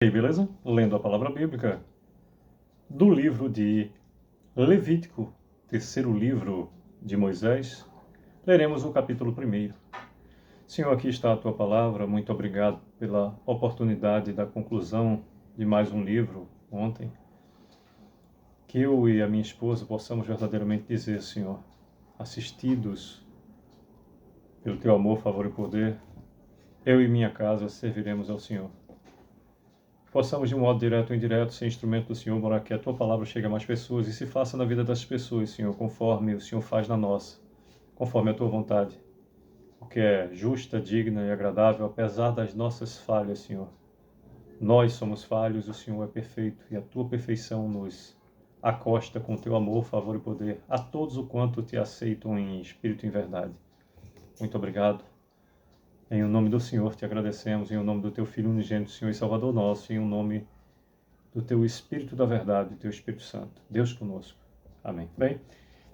E aí, beleza? Lendo a palavra bíblica do livro de Levítico, terceiro livro de Moisés, leremos o capítulo 1. Senhor, aqui está a tua palavra. Muito obrigado pela oportunidade da conclusão de mais um livro ontem. Que eu e a minha esposa possamos verdadeiramente dizer, Senhor, assistidos pelo teu amor, favor e poder, eu e minha casa serviremos ao Senhor. Possamos, de um modo direto ou indireto, ser instrumento do Senhor, para que a Tua palavra chegue a mais pessoas e se faça na vida das pessoas, Senhor, conforme o Senhor faz na nossa, conforme a Tua vontade, o que é justa, digna e agradável, apesar das nossas falhas, Senhor. Nós somos falhos, o Senhor é perfeito, e a Tua perfeição nos acosta com o Teu amor, favor e poder, a todos o quanto Te aceitam em espírito e em verdade. Muito obrigado. Em nome do Senhor te agradecemos, em nome do Teu Filho unigênito, Senhor e Salvador nosso, em nome do Teu Espírito da verdade, do Teu Espírito Santo. Deus conosco. Amém. Bem,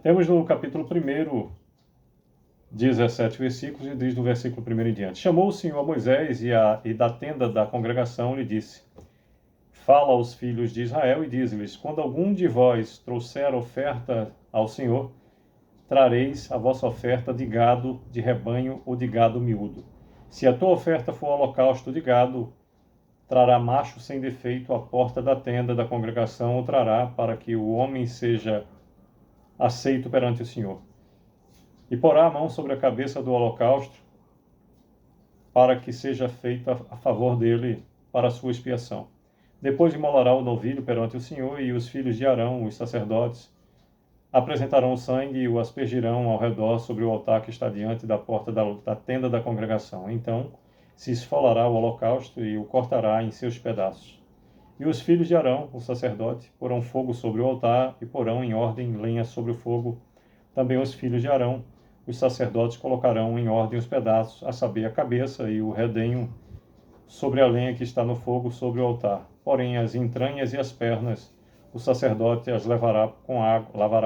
temos no capítulo 1, 17 versículos, e diz do versículo 1 em diante. Chamou o Senhor a Moisés e da tenda da congregação lhe disse: Fala aos filhos de Israel e diz-lhes: Quando algum de vós trouxer oferta ao Senhor, trareis a vossa oferta de gado, de rebanho ou de gado miúdo. Se a tua oferta for holocausto de gado, trará macho sem defeito à porta da tenda da congregação, ou trará, para que o homem seja aceito perante o Senhor. E porá a mão sobre a cabeça do holocausto, para que seja feita a favor dele para a sua expiação. Depois imolará o novilho perante o Senhor, e os filhos de Arão, os sacerdotes, apresentarão o sangue e o aspergirão ao redor sobre o altar que está diante da porta da tenda da congregação. Então se esfolará o holocausto e o cortará em seus pedaços. E os filhos de Arão, o sacerdote, porão fogo sobre o altar e porão em ordem lenha sobre o fogo. Também os filhos de Arão, os sacerdotes, colocarão em ordem os pedaços, a saber, a cabeça e o redenho, sobre a lenha que está no fogo sobre o altar. Porém, as entranhas e as pernas, o sacerdote as lavará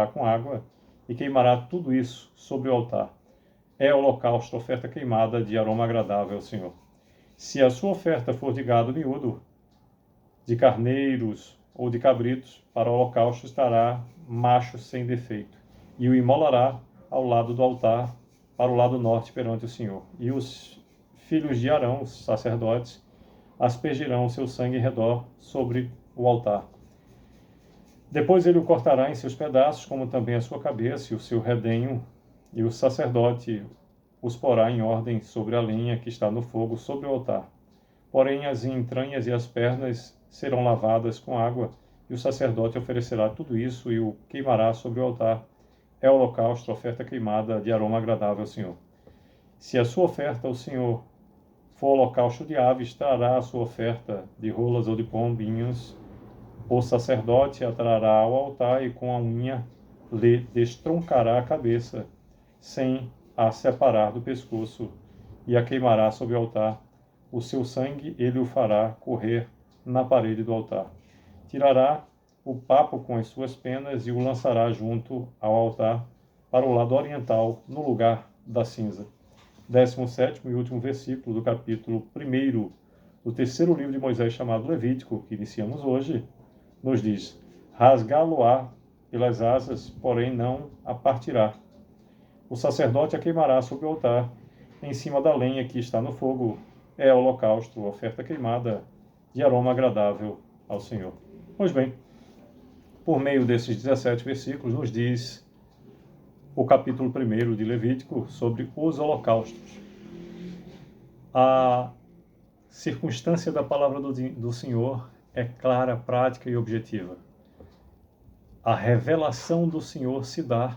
com água e queimará tudo isso sobre o altar. É holocausto, oferta queimada de aroma agradável ao Senhor. Se a sua oferta for de gado miúdo, de carneiros ou de cabritos, para o holocausto estará macho sem defeito, e o imolará ao lado do altar, para o lado norte perante o Senhor. E os filhos de Arão, os sacerdotes, aspergirão o seu sangue em redor sobre o altar. Depois ele o cortará em seus pedaços, como também a sua cabeça e o seu redenho, e o sacerdote os porá em ordem sobre a lenha que está no fogo sobre o altar. Porém, as entranhas e as pernas serão lavadas com água, e o sacerdote oferecerá tudo isso e o queimará sobre o altar. É holocausto, oferta queimada de aroma agradável ao Senhor. Se a sua oferta ao Senhor for holocausto de aves, trará a sua oferta de rolas ou de pombinhos. O sacerdote a trará ao altar e com a unha lhe destroncará a cabeça, sem a separar do pescoço, e a queimará sobre o altar. O seu sangue ele o fará correr na parede do altar. Tirará o papo com as suas penas e o lançará junto ao altar para o lado oriental, no lugar da cinza. 17º e último versículo do capítulo 1 do terceiro livro de Moisés, chamado Levítico, que iniciamos hoje, nos diz: rasgá-lo-á pelas asas, porém não a partirá. O sacerdote a queimará sobre o altar, em cima da lenha que está no fogo. É holocausto, oferta queimada de aroma agradável ao Senhor. Pois bem, por meio desses 17 versículos, nos diz o capítulo 1 de Levítico sobre os holocaustos. A circunstância da palavra do Senhor é clara, prática e objetiva. A revelação do Senhor se dá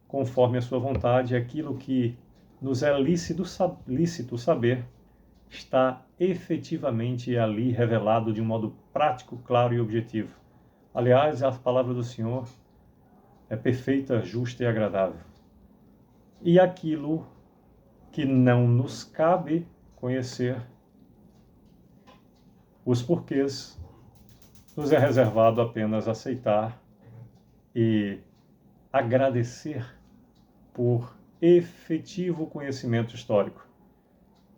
conforme a sua vontade, aquilo que nos é lícito saber está efetivamente ali revelado de um modo prático, claro e objetivo. Aliás, a palavra do Senhor é perfeita, justa e agradável. E aquilo que não nos cabe conhecer, os porquês, nos é reservado apenas aceitar e agradecer por efetivo conhecimento histórico.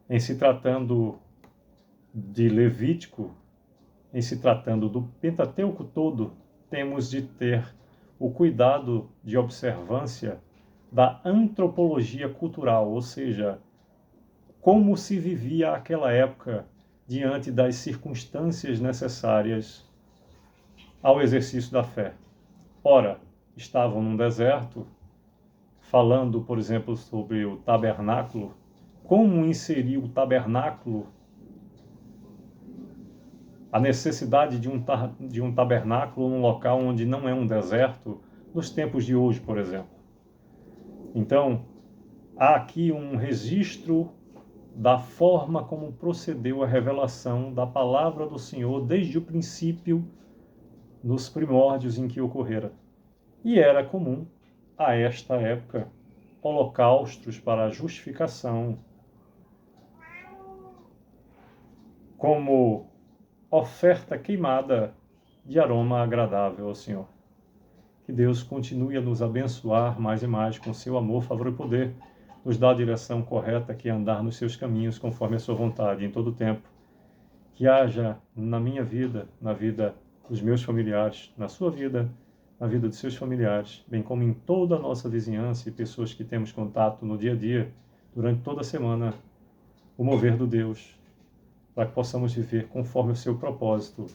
Em se tratando de Levítico, em se tratando do Pentateuco todo, temos de ter o cuidado de observância da antropologia cultural, ou seja, como se vivia aquela época diante das circunstâncias necessárias ao exercício da fé. Ora, estavam num deserto, falando, por exemplo, sobre o tabernáculo, como inserir o tabernáculo, a necessidade de um tabernáculo num local onde não é um deserto, nos tempos de hoje, por exemplo. Então, há aqui um registro da forma como procedeu a revelação da palavra do Senhor desde o princípio, nos primórdios em que ocorrera. E era comum, a esta época, holocaustos para justificação, como oferta queimada de aroma agradável ao Senhor. Que Deus continue a nos abençoar mais e mais com seu amor, favor e poder, nos dá a direção correta que é andar nos seus caminhos conforme a sua vontade em todo o tempo. Que haja na minha vida, na vida dos meus familiares, na sua vida, na vida de seus familiares, bem como em toda a nossa vizinhança e pessoas que temos contato no dia a dia, durante toda a semana, o mover do Deus, para que possamos viver conforme o seu propósito,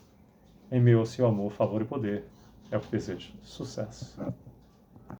em meio ao seu amor, favor e poder. É o que desejo. Sucesso!